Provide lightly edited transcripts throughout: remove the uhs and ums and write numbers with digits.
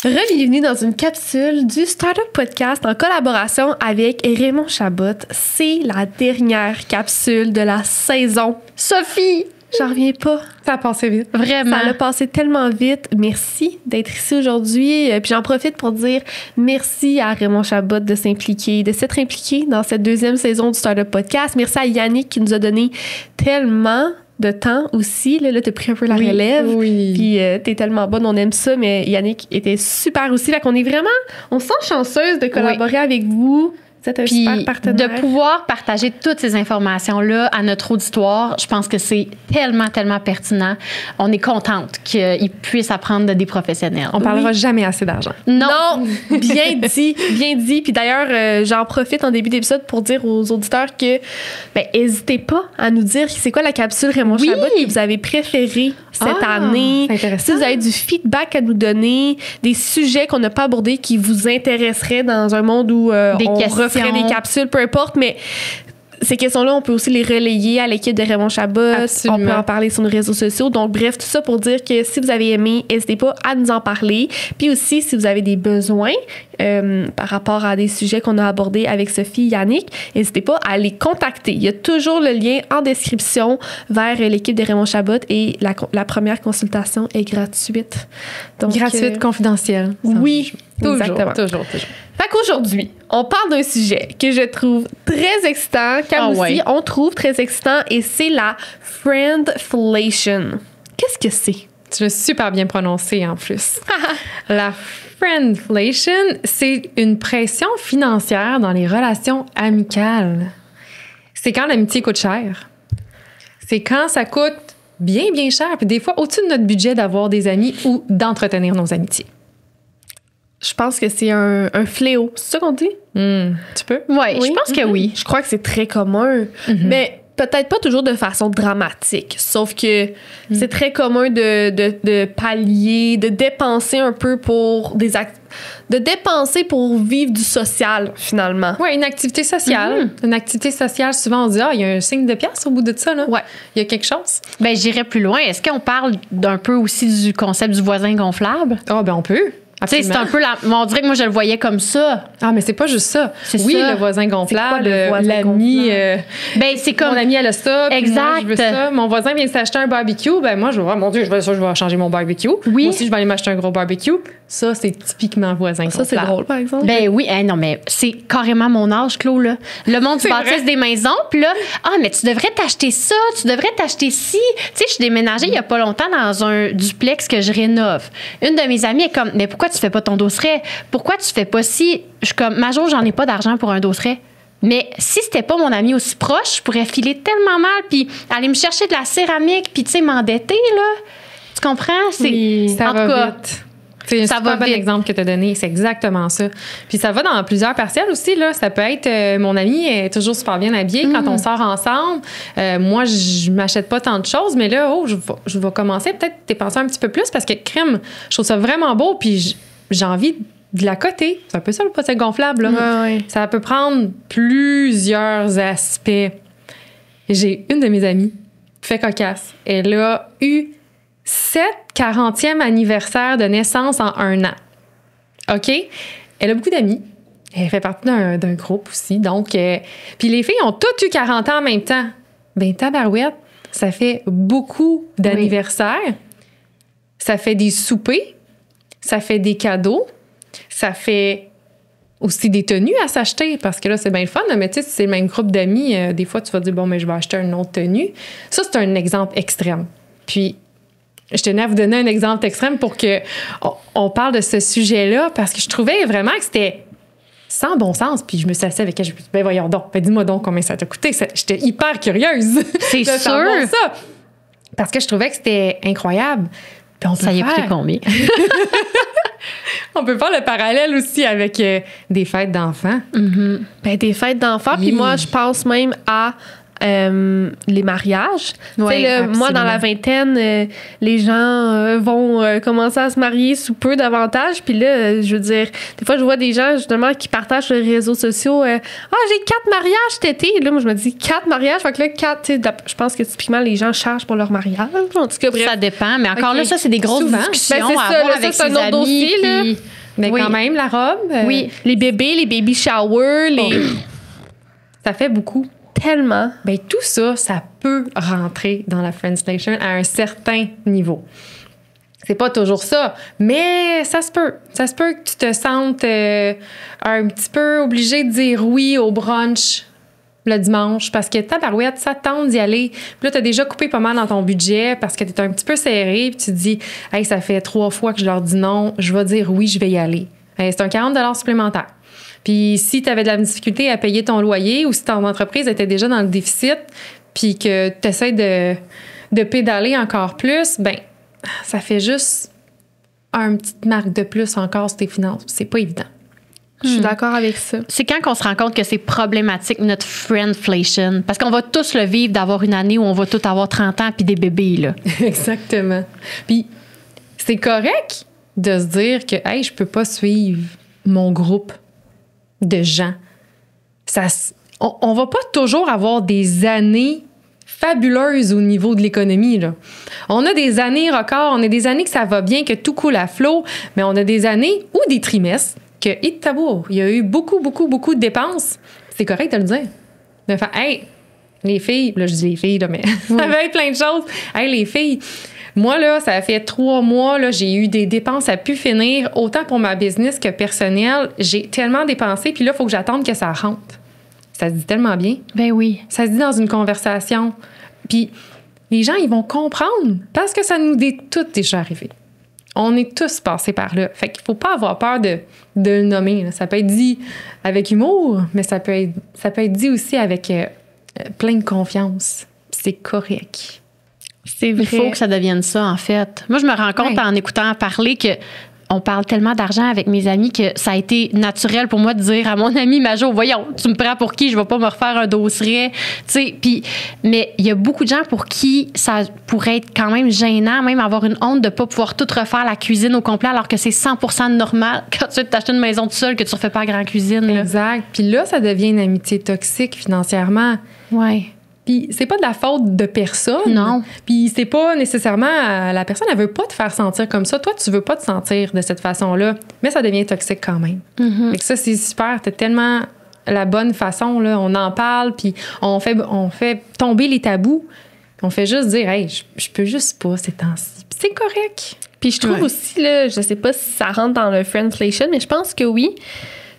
Bienvenue dans une capsule du Startup Podcast en collaboration avec Raymond Chabot. C'est la dernière capsule de la saison. Sophie, j'en reviens pas. Ça a passé vite. Vraiment. Ça a passé tellement vite. Merci d'être ici aujourd'hui. Puis j'en profite pour dire merci à Raymond Chabot de s'être impliqué dans cette deuxième saison du Startup Podcast. Merci à Yannick qui nous a donné tellement de temps aussi. Là t'as pris un peu la relève. Oui. Puis t'es tellement bonne, on aime ça. Mais Yannick était super aussi. Fait qu'on est vraiment... On se sent chanceuse de collaborer avec vous. C'est un super partenaire. De pouvoir partager toutes ces informations-là à notre auditoire, je pense que c'est tellement, tellement pertinent. On est contente qu'ils puissent apprendre des professionnels. On parlera jamais assez d'argent. Non, bien dit, bien dit. Puis d'ailleurs, j'en profite en début d'épisode pour dire aux auditeurs que n'hésitez pas à nous dire c'est quoi la capsule Raymond Chabot que vous avez préférée cette année. Si vous avez du feedback à nous donner, des sujets qu'on n'a pas abordés qui vous intéresseraient dans un monde où on referait des capsules, peu importe, mais ces questions-là, on peut aussi les relayer à l'équipe de Raymond Chabot. Absolument. On peut en parler sur nos réseaux sociaux. Donc, bref, tout ça pour dire que si vous avez aimé, n'hésitez pas à nous en parler. Puis aussi, si vous avez des besoins par rapport à des sujets qu'on a abordés avec Sophie, Yannick, n'hésitez pas à les contacter. Il y a toujours le lien en description vers l'équipe de Raymond Chabot et la première consultation est gratuite. Donc, gratuite, confidentielle. Oui, Toujours. Fait qu'aujourd'hui, on parle d'un sujet que je trouve très excitant, on trouve très excitant, et c'est la friendflation. Qu'est-ce que c'est? Tu l'as super bien prononcé en plus. La friendflation, c'est une pression financière dans les relations amicales. C'est quand l'amitié coûte cher. C'est quand ça coûte bien, bien cher, puis des fois au-dessus de notre budget d'avoir des amis ou d'entretenir nos amitiés. Je pense que c'est un fléau. C'est ça qu'on dit? Tu peux? Oui, je pense que oui. Je crois que c'est très commun. Mais peut-être pas toujours de façon dramatique. Sauf que c'est très commun de pallier, de dépenser un peu pour de dépenser pour vivre du social, finalement. Oui, une activité sociale. Une activité sociale, souvent, on dit, il y a un signe de pièce au bout de ça, là. Ouais. Il y a quelque chose. Ben, j'irais plus loin. Est-ce qu'on parle d'un peu aussi du concept du voisin gonflable? On peut. Tu sais, c'est un peu on dirait que moi, je le voyais comme ça. Ah, mais c'est pas juste ça. C'est oui, ça. le voisin gonflable, l'ami. Ben, c'est comme. Mon ami, elle a ça. Exact. Moi, je veux ça. Mon voisin vient de s'acheter un barbecue. Ben, moi, je vais, mon Dieu, je vais changer mon barbecue. Oui. Moi aussi, je vais aller m'acheter un gros barbecue. Ça, c'est typiquement voisin gonflable. Ça, c'est drôle, par exemple. Ben oui, non, mais c'est carrément mon âge, Claude, là. Le monde du bâtisse des maisons, puis là, mais tu devrais t'acheter ça, tu devrais t'acheter ci. Tu sais, je suis déménagée il y a pas longtemps dans un duplex que je rénove. Une de mes amies est comme, mais pourquoi tu fais pas ton dosseret? Pourquoi tu fais pas ci? Je suis comme, Majo, j'en ai pas d'argent pour un dosseret. Mais si c'était pas mon ami aussi proche, je pourrais filer tellement mal, puis aller me chercher de la céramique, puis tu sais, m'endetter, là. Tu comprends? Ça va vite. C'est un super bon vite. exemple que tu as donné. C'est exactement ça. Puis ça va dans plusieurs partiels aussi. Là. Ça peut être mon ami est toujours super bien habillé quand on sort ensemble. Moi, je m'achète pas tant de choses, mais là, je vais commencer peut-être à dépenser un petit peu plus parce que crème, je trouve ça vraiment beau. Puis j'ai envie de la coter. C'est un peu ça le potin gonflable. Là. Ouais. Ça peut prendre plusieurs aspects. J'ai une de mes amies, fait cocasse. Elle a eu 40e anniversaire de naissance en 1 an. OK? Elle a beaucoup d'amis. Elle fait partie d'un groupe aussi. Donc, puis les filles ont toutes eu 40 ans en même temps. Ben, tabarouette, ça fait beaucoup d'anniversaires. Oui. Ça fait des soupers. Ça fait des cadeaux. Ça fait aussi des tenues à s'acheter parce que là, c'est bien le fun. Mais tu sais, si c'est le même groupe d'amis, des fois, tu vas dire, bon, mais je vais acheter une autre tenue. Ça, c'est un exemple extrême. Puis, je tenais à vous donner un exemple extrême pour qu'on parle de ce sujet-là parce que je trouvais vraiment que c'était sans bon sens. Puis je me suis assise avec elle, je me suis dit, ben voyons donc, dis-moi donc combien ça t'a coûté. J'étais hyper curieuse. C'est sûr. Ça. Parce que je trouvais que c'était incroyable. Puis ça y a coûté combien? On peut faire le parallèle aussi avec des fêtes d'enfants. Ben, des fêtes d'enfants. Puis moi, je pense même à les mariages. Oui, moi, dans la vingtaine, les gens vont commencer à se marier sous peu davantage. Puis là, je veux dire, des fois, je vois des gens, justement, qui partagent sur les réseaux sociaux j'ai 4 mariages cet été. Et là, moi, je me dis 4 mariages. Fait que là, 4, je pense que typiquement, les gens chargent pour leur mariage. En tout cas, bref. Ça dépend. Mais encore là, ça, c'est des grosses discussions c'est à ça, avoir là, avec ça, c'est ses un autre amis. dossier, là. Mais Oui. quand même, la robe, Oui. Les bébés, les baby showers, ça fait beaucoup. tellement. Ben tout ça, ça peut rentrer dans la Friendslation à un certain niveau. C'est pas toujours ça, mais ça se peut. Ça se peut que tu te sentes un petit peu obligé de dire oui au brunch le dimanche parce que tabarouette, ça tente d'y aller. Puis là, t'as déjà coupé pas mal dans ton budget parce que t'es un petit peu serré puis tu te dis « Hey, ça fait 3 fois que je leur dis non, je vais dire oui, je vais y aller. » C'est un 40$ supplémentaire. Puis si tu avais de la difficulté à payer ton loyer ou si ton entreprise était déjà dans le déficit puis que tu essaies de pédaler encore plus, ben ça fait juste une petite marque de plus encore sur tes finances. C'est pas évident. Je suis d'accord avec ça. C'est quand qu'on se rend compte que c'est problématique, notre friendflation. Parce qu'on va tous le vivre d'avoir une année où on va tous avoir 30 ans puis des bébés, là. Exactement. Puis c'est correct de se dire que hey, je peux pas suivre mon groupe de gens. On va pas toujours avoir des années fabuleuses au niveau de l'économie, là. On a des années records, on a des années que ça va bien, que tout coule à flot, mais on a des années ou des trimestres que, il y a eu beaucoup de dépenses. C'est correct de le dire. De faire, hey, les filles, là, je dis les filles, là, mais ça va être plein de choses. Hey, les filles, moi, là, ça fait 3 mois, là, j'ai eu des dépenses à pu finir, autant pour ma business que personnelle. J'ai tellement dépensé, puis là, il faut que j'attende que ça rentre. Ça se dit tellement bien. Ben oui. Ça se dit dans une conversation. Puis les gens, ils vont comprendre parce que ça nous est tout déjà arrivé. On est tous passés par là. Fait qu'il faut pas avoir peur de le nommer, là. Ça peut être dit avec humour, mais ça peut être dit aussi avec plein de confiance. C'est correct. C'est vrai. Il faut que ça devienne ça, en fait. Moi, je me rends compte en écoutant parler que on parle tellement d'argent avec mes amis que ça a été naturel pour moi de dire à mon ami Majo, voyons, tu me prends pour qui? Je vais pas me refaire un dossier. Mais il y a beaucoup de gens pour qui ça pourrait être quand même gênant, même avoir une honte de pas pouvoir tout refaire la cuisine au complet, alors que c'est 100% normal quand tu veux t'acheter une maison tout seul que tu refais pas la grande cuisine. Là. Exact. Puis là, ça devient une amitié toxique financièrement. Ouais. Puis c'est pas de la faute de personne. Non. Puis c'est pas nécessairement la personne, elle veut pas te faire sentir comme ça. Toi, tu veux pas te sentir de cette façon-là, mais ça devient toxique quand même. Fait que ça, c'est super. T'as tellement la bonne façon, là. On en parle, puis on fait tomber les tabous. On fait juste dire, hey, je peux juste pas ces temps-ci. Puis c'est correct. Puis je trouve aussi, là, je sais pas si ça rentre dans le friendflation, mais je pense que oui.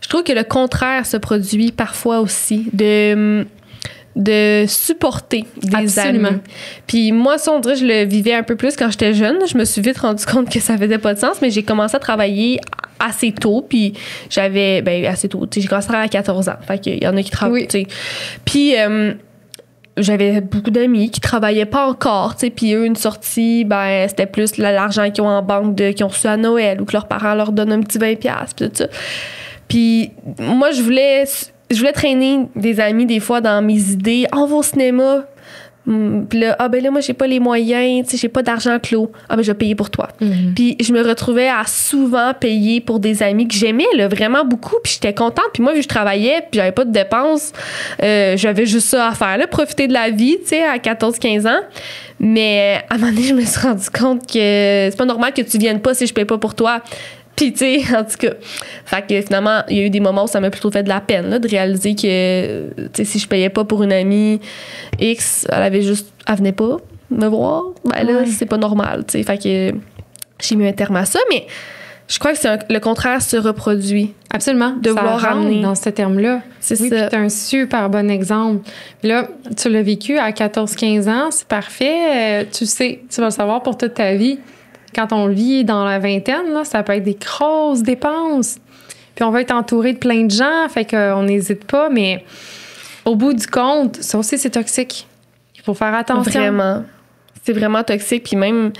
Je trouve que le contraire se produit parfois aussi, de supporter des Absolument. amis. Puis moi, ça, on dirait, je le vivais un peu plus quand j'étais jeune. Je me suis vite rendu compte que ça faisait pas de sens, mais j'ai commencé à travailler assez tôt, puis j'avais... assez tôt. J'ai commencé à travailler à 14 ans. Fait qu'il y en a qui travaillent, tu sais. Puis j'avais beaucoup d'amis qui travaillaient pas encore, tu sais, puis eux, une sortie, c'était plus l'argent qu'ils ont en banque, qu'ils ont reçu à Noël, ou que leurs parents leur donnent un petit 20$, puis tout ça. Puis moi, je voulais traîner des amis des fois dans mes idées. On va au cinéma. Puis là, moi, j'ai pas les moyens, tu sais, j'ai pas d'argent clos. Je vais payer pour toi. Puis je me retrouvais à souvent payer pour des amis que j'aimais, là, vraiment beaucoup. Puis j'étais contente. Puis moi, vu que je travaillais, puis j'avais pas de dépenses, j'avais juste ça à faire, là, profiter de la vie, tu sais, à 14-15 ans. Mais à un moment donné, je me suis rendu compte que c'est pas normal que tu viennes pas si je paye pas pour toi. Puis, tu sais, en tout cas, fait que finalement, il y a eu des moments où ça m'a plutôt fait de la peine, là, de réaliser que, tu sais, si je payais pas pour une amie X, elle venait pas me voir. Là, c'est pas normal, tu sais. Fait que j'ai mis un terme à ça, mais je crois que le contraire se reproduit. Absolument. De ça vouloir rentre ramener. dans ce terme-là. C'est oui, ça. c'est un super bon exemple. Là, tu l'as vécu à 14-15 ans, c'est parfait. Tu sais, tu vas le savoir pour toute ta vie. Quand on le vit dans la vingtaine, là, ça peut être des grosses dépenses. Puis on va être entouré de plein de gens, fait qu'on n'hésite pas, mais au bout du compte, ça aussi, c'est toxique. Il faut faire attention. Vraiment. C'est vraiment toxique. Puis même,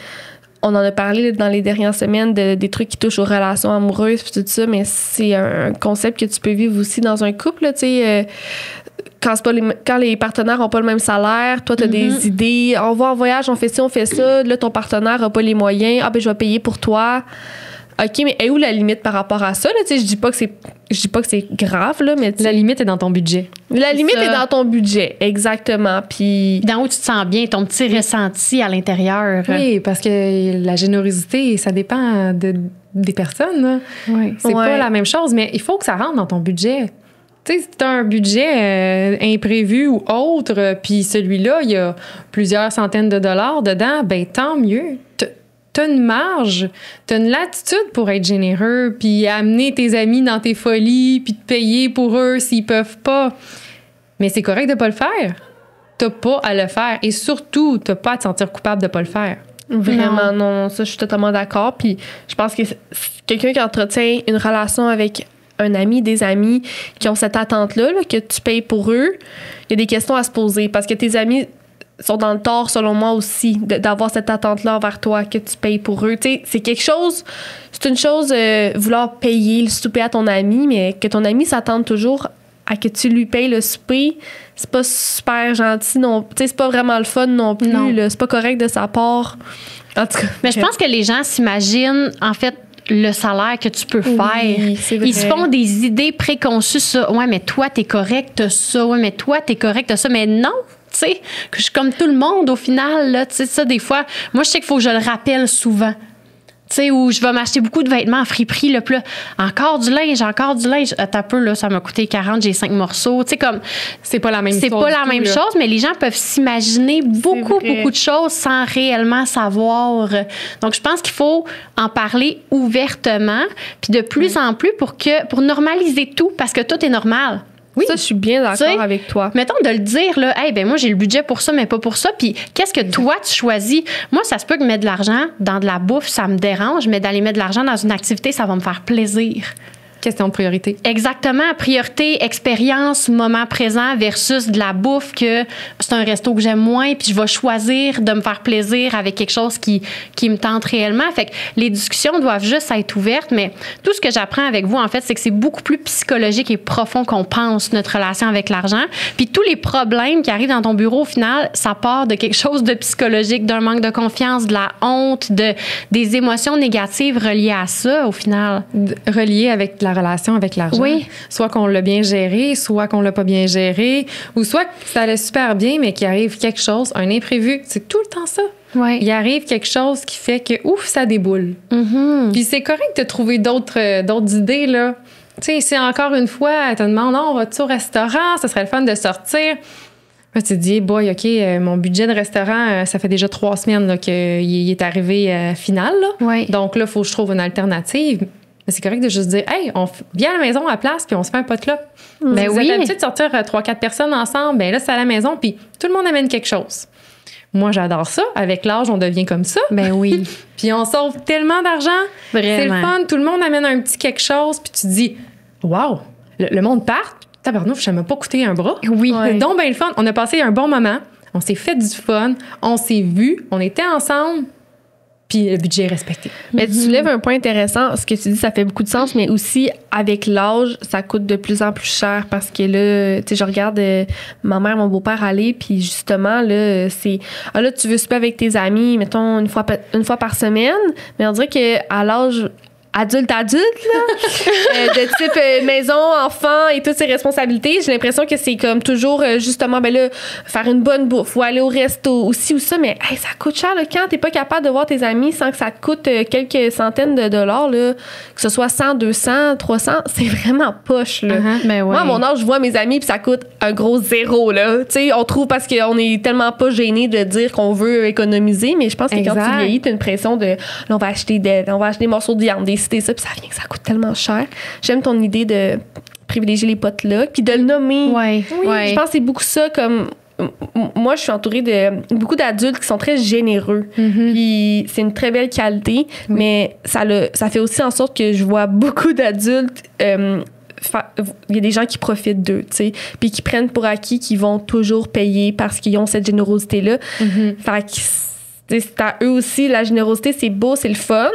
on en a parlé dans les dernières semaines des trucs qui touchent aux relations amoureuses puis tout ça, mais c'est un concept que tu peux vivre aussi dans un couple, là, tu sais. Quand les partenaires n'ont pas le même salaire, toi, tu as des idées. On va en voyage, on fait ci, on fait ça. Là, ton partenaire n'a pas les moyens. Je vais payer pour toi. OK, mais est où la limite par rapport à ça? Là? Je dis pas que c'est grave, là, mais La limite est dans ton budget. La limite est dans ton budget, exactement. Puis Dans où tu te sens bien, ton petit ressenti à l'intérieur. Oui, parce que la générosité, ça dépend de des personnes. Là. Oui. C'est pas la même chose, mais il faut que ça rentre dans ton budget. Tu sais, si tu as un budget imprévu ou autre, puis celui-là, il y a plusieurs centaines de dollars dedans, ben tant mieux. T'as une marge, t'as une latitude pour être généreux, puis amener tes amis dans tes folies, puis te payer pour eux s'ils peuvent pas. Mais c'est correct de pas le faire. T'as pas à le faire. Et surtout, t'as pas à te sentir coupable de pas le faire. Vraiment, non. Ça, je suis totalement d'accord. Puis je pense que quelqu'un qui entretient une relation avec un ami, des amis qui ont cette attente-là, là, que tu payes pour eux, il y a des questions à se poser. Parce que tes amis sont dans le tort, selon moi aussi, d'avoir cette attente-là envers toi, que tu payes pour eux. Tu sais, c'est quelque chose, c'est une chose, vouloir payer le souper à ton ami, mais que ton ami s'attende toujours à que tu lui payes le souper, c'est pas super gentil non. Tu sais, c'est pas vraiment le fun non plus. Non. Là, c'est pas correct de sa part. En tout cas. Mais je pense que les gens s'imaginent, en fait, le salaire que tu peux faire. C'est vrai. Ils se font des idées préconçues, ça. Ouais, mais toi, t'es correct, t'as ça. Ouais, mais toi, t'es correct, t'as ça. Mais non! Tu sais, que je suis comme tout le monde au final, là. Tu sais, ça, des fois, moi, je sais qu'il faut que je le rappelle souvent. Tu sais, où je vais m'acheter beaucoup de vêtements en friperie, là, puis là, encore du linge. Attends un peu, là, ça m'a coûté 40, j'ai 5 morceaux. Tu sais, comme. C'est pas la même C'est chose. pas la même chose, mais les gens peuvent s'imaginer beaucoup de choses sans réellement savoir. Donc, je pense qu'il faut en parler ouvertement, puis de plus en plus pour normaliser tout, parce que tout est normal. Oui. Ça, je suis bien d'accord T'sais, avec toi. Mettons de le dire, là, hey, ben moi, j'ai le budget pour ça, mais pas pour ça. Puis qu'est-ce que toi, tu choisis? Moi, ça se peut que mettre de l'argent dans de la bouffe, ça me dérange, mais d'aller mettre de l'argent dans une activité, ça va me faire plaisir. Question de priorité. Exactement. Priorité, expérience, moment présent versus de la bouffe que c'est un resto que j'aime moins, puis je vais choisir de me faire plaisir avec quelque chose qui me tente réellement. Fait que les discussions doivent juste être ouvertes, mais tout ce que j'apprends avec vous, en fait, c'est que c'est beaucoup plus psychologique et profond qu'on pense, notre relation avec l'argent. Puis tous les problèmes qui arrivent dans ton bureau, au final, ça part de quelque chose de psychologique, d'un manque de confiance, de la honte, des émotions négatives reliées à ça, au final. Relié avec la relation avec l'argent. Oui. Soit qu'on l'a bien géré, soit qu'on l'a pas bien géré, ou soit que ça allait super bien, mais qu'il arrive quelque chose, un imprévu. C'est tout le temps ça. Ouais. Il arrive quelque chose qui fait que, ouf, ça déboule. Mm-hmm. Puis c'est correct de trouver d'autres idées, là. Tu sais, c'est encore une fois, elle te demande, on va-tu au restaurant? Ça serait le fun de sortir. Là, tu te dis, boy, OK, mon budget de restaurant, ça fait déjà 3 semaines là, qu'il est arrivé final. Là. Ouais. Donc là, il faut que je trouve une alternative. Mais c'est correct de juste dire, hey, on vient à la maison à la place, puis on se fait un potluck. Ben vous oui. êtes habitué de sortir 3-4 personnes ensemble, ben là, c'est à la maison, puis tout le monde amène quelque chose. Moi, j'adore ça. Avec l'âge, on devient comme ça. Ben oui. Puis on sauve tellement d'argent. Vraiment. C'est le fun. Tout le monde amène un petit quelque chose, puis tu te dis, wow, le monde part. Tabarnouf, ça m'a pas coûté un bras. Oui. C'est donc bien le fun. On a passé un bon moment. On s'est fait du fun. On s'est vus. On était ensemble. Puis le budget est respecté. Mais tu soulèves un point intéressant. Ce que tu dis, ça fait beaucoup de sens, mais aussi, avec l'âge, ça coûte de plus en plus cher parce que là, tu sais, je regarde ma mère, mon beau-père aller, puis justement, là, c'est... Ah là, tu veux souper avec tes amis, mettons, une fois par semaine, mais on dirait qu'à l'âge adulte, là, de type maison, enfant et toutes ses responsabilités, j'ai l'impression que c'est comme toujours, justement, ben là, faire une bonne bouffe ou aller au resto aussi ou ça, mais hey, ça coûte cher, là, quand t'es pas capable de voir tes amis sans que ça te coûte quelques centaines de dollars, là, que ce soit 100, 200, 300, c'est vraiment poche, là. Ben ouais. Moi, à mon âge, je vois mes amis puis ça coûte un gros zéro, là. Tu sais, on trouve parce qu'on est tellement pas gêné de dire qu'on veut économiser, mais je pense que quand tu vieillis, t'as une pression de, là, on va acheter des morceaux de viande, des ça, puis ça vient que ça coûte tellement cher. J'aime ton idée de privilégier les potlucks, puis de le nommer. Ouais. Oui, Ouais. je pense que c'est beaucoup ça, comme... Moi, je suis entourée de beaucoup d'adultes qui sont très généreux. Puis c'est une très belle qualité, mais ça fait aussi en sorte que je vois beaucoup d'adultes... il y a des gens qui profitent d'eux, tu sais, puis qui prennent pour acquis qu'ils vont toujours payer parce qu'ils ont cette générosité-là. Fait que c'est à eux aussi, la générosité, c'est beau, c'est le fun,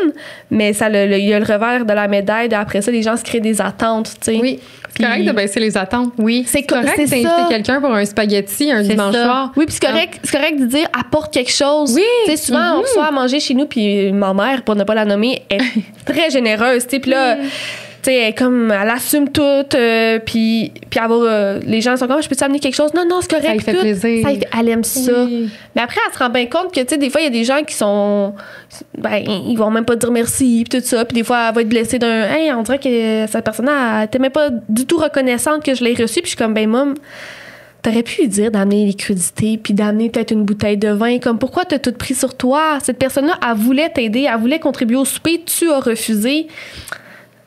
mais il y a le revers de la médaille. Après ça, les gens se créent des attentes, tu sais. Oui. C'est correct de baisser les attentes. Oui. C'est correct d'inviter quelqu'un pour un spaghetti un dimanche soir. Oui, puis c'est correct de dire apporte quelque chose. Oui. Tu sais, souvent, on reçoit à manger chez nous, puis ma mère, pour ne pas la nommer, est très généreuse, tu sais, puis là... sais, elle assume tout, puis les gens sont comme, je peux-tu amener quelque chose? Non, c'est correct. Ça lui fait plaisir. Elle aime ça. Oui. Mais après, elle se rend bien compte que, tu sais, des fois, il y a des gens qui sont, ils vont même pas dire merci, puis tout ça. Puis des fois, elle va être blessée d'un, hey, on dirait que cette personne-là, elle était même pas du tout reconnaissante que je l'ai reçue. Puis je suis comme, ben, mom, t'aurais pu lui dire d'amener les crudités, puis d'amener peut-être une bouteille de vin. Comme, pourquoi t'as tout pris sur toi? Cette personne-là, elle voulait t'aider, elle voulait contribuer au souper, tu as refusé.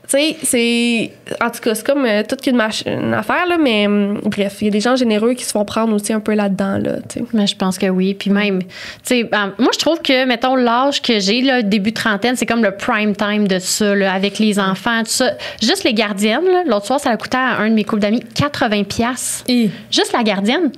Tu sais, c'est... En tout cas, c'est comme toute une affaire, là, mais bref, il y a des gens généreux qui se font prendre aussi un peu là-dedans, là, tu sais. Mais je pense que oui. Puis même, tu sais, moi, je trouve que, mettons, l'âge que j'ai, là, début trentaine, c'est comme le prime time de ça, là, avec les enfants, tout ça. Juste les gardiennes, là, l'autre soir, ça a coûté à un de mes couples d'amis 80$. Juste la gardienne.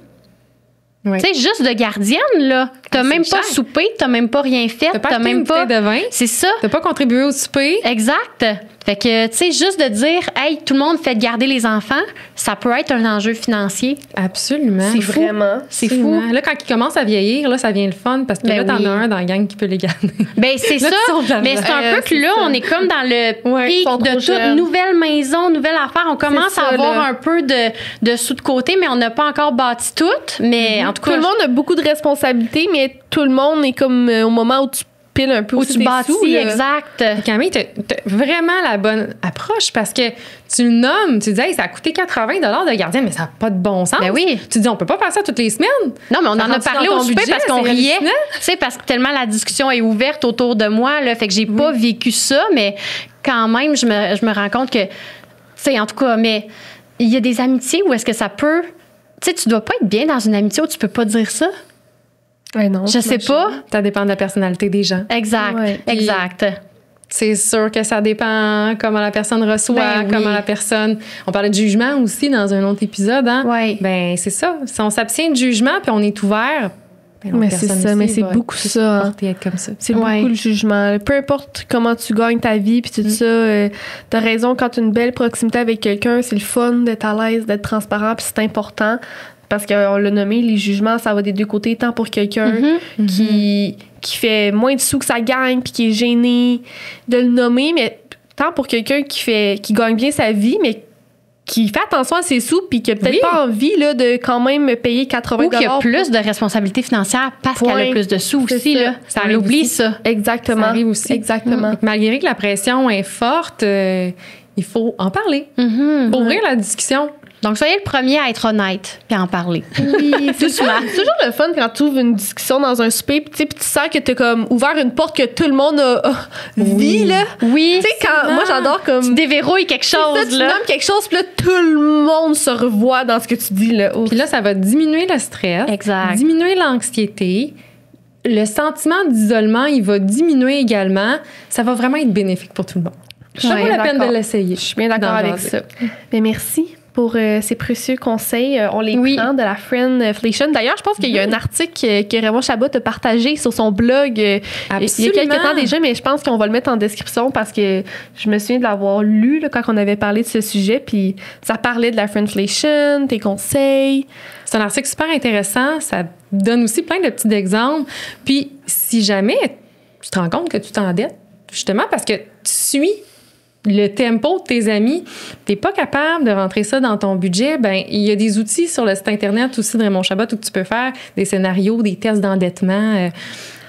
Oui. Tu sais, juste de gardienne, là. T'as même pas cher. soupé, t'as même pas rien fait, T'as même pas de vin. C'est ça. T'as pas contribué au souper. Exact. Fait que, tu sais, juste de dire, hey, tout le monde fait garder les enfants, ça peut être un enjeu financier. Absolument. C'est fou. Vraiment. C'est fou. Absolument. Là, quand ils commencent à vieillir, là, ça devient le fun parce que Ben là, t'en oui. as un dans la gang qui peut les garder. Ben c'est Là, ça. tu sors de la Mais c'est un vraie. peu que C'est là, ça. on est comme dans le Ouais, pic ils sont de trop toute jeunes. nouvelle maison, nouvelle affaire. On commence C'est à ça, avoir là. un peu de sous de côté, mais on n'a pas encore bâti tout. Mais en tout Tout cas, le monde a beaucoup de responsabilités, mais tout le monde est comme au moment où tu piles un peu où aussi tu tes bâtis, sous, là. exact. Camille, t'as vraiment la bonne approche parce que tu le nommes, tu dis, hey, ça a coûté 80$ de gardien, mais ça n'a pas de bon sens. Ben oui. Tu dis, on peut pas faire ça toutes les semaines. Non, mais on Ça en a rentre parlé dans au ton souper budget, parce qu'on c'est riait. hallucinant. Tu sais, parce que tellement la discussion est ouverte autour de moi, là, fait que j'ai pas vécu ça, mais quand même, je me rends compte que, tu sais, en tout cas, mais il y a des amitiés où est-ce que ça peut. Tu sais, tu dois pas être bien dans une amitié où tu peux pas dire ça. Ouais, non, Je sais pas. Ça dépend de la personnalité des gens. Exact, Ouais. exact. C'est sûr que ça dépend comment la personne reçoit, Ben oui. comment la personne... On parlait de jugement aussi dans un autre épisode, hein? Ouais. Ben, c'est ça. Si on s'abstient de jugement puis on est ouvert, ben, l'autre Mais c'est personne ça, aussi mais c'est va beaucoup se ça, hein. porter être comme ça. C'est Ouais. beaucoup le jugement. Peu importe comment tu gagnes ta vie puis tout ça, t'as raison, quand tu as une belle proximité avec quelqu'un, c'est le fun d'être à l'aise, d'être transparent, puis c'est important. Parce qu'on l'a nommé, les jugements, ça va des deux côtés, tant pour quelqu'un qui fait moins de sous que ça gagne puis qui est gêné de le nommer, mais tant pour quelqu'un qui gagne bien sa vie, mais qui fait attention à ses sous puis qui a peut-être Oui. pas envie là, de quand même payer 80$. Ou qu'il y a plus de responsabilités financières parce Point. qu'elle a plus de sous C'est aussi. ça. Là. Ça On arrive oublie aussi. ça. Exactement. Ça arrive aussi. Exactement. Malgré que la pression est forte, il faut en parler. Mhm. Ouvrir la discussion. Donc, soyez le premier à être honnête et en parler. Oui, c'est toujours le fun quand tu ouvres une discussion dans un souper puis tu sens que t'as comme ouvert une porte que tout le monde a vit, là. Oui. Tu sais, quand moi j'adore Tu comme déverrouilles quelque ça, chose, tu là. nommes quelque chose puis là tout le monde se revoit dans ce que tu dis là. Puis là, ça va diminuer le stress, Exact. diminuer l'anxiété. Le sentiment d'isolement, il va diminuer également. Ça va vraiment être bénéfique pour tout le monde. Ça Ouais, vaut la peine d'accord. de l'essayer. Je suis bien d'accord D'en avec jaser. ça. Mais merci pour ces précieux conseils. On les Oui. prend de la Friendflation. D'ailleurs, je pense qu'il y a un article que Raymond Chabot a partagé sur son blog il y a quelques temps déjà, mais je pense qu'on va le mettre en description parce que je me souviens de l'avoir lu là, quand on avait parlé de ce sujet. Puis ça parlait de la Friendflation, tes conseils. C'est un article super intéressant. Ça donne aussi plein de petits exemples. Puis, si jamais tu te rends compte que tu t'endettes, justement parce que tu suis le tempo de tes amis, tu n'es pas capable de rentrer ça dans ton budget, ben il y a des outils sur le site Internet aussi de Raymond Chabot où tu peux faire des scénarios, des tests d'endettement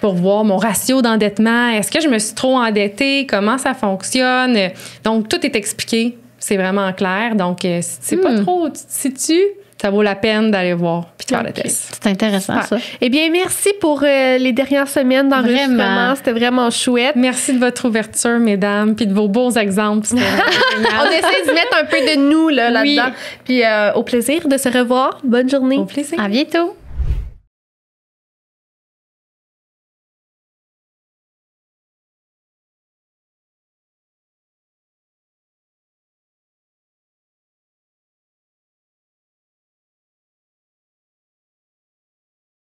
pour voir mon ratio d'endettement. Est-ce que je me suis trop endettée? Comment ça fonctionne? Donc, tout est expliqué. C'est vraiment clair. Donc, si tu sais pas trop où tu te situes, ça vaut la peine d'aller voir puis de faire le test. C'est intéressant, ça. Eh bien, merci pour les dernières semaines d'enregistrement. Vraiment. C'était vraiment chouette. Merci de votre ouverture, mesdames, puis de vos beaux exemples. C'était vraiment On génial. essaie de mettre un peu de nous là, Oui. là-dedans. Puis au plaisir de se revoir. Bonne journée. Au plaisir. À bientôt.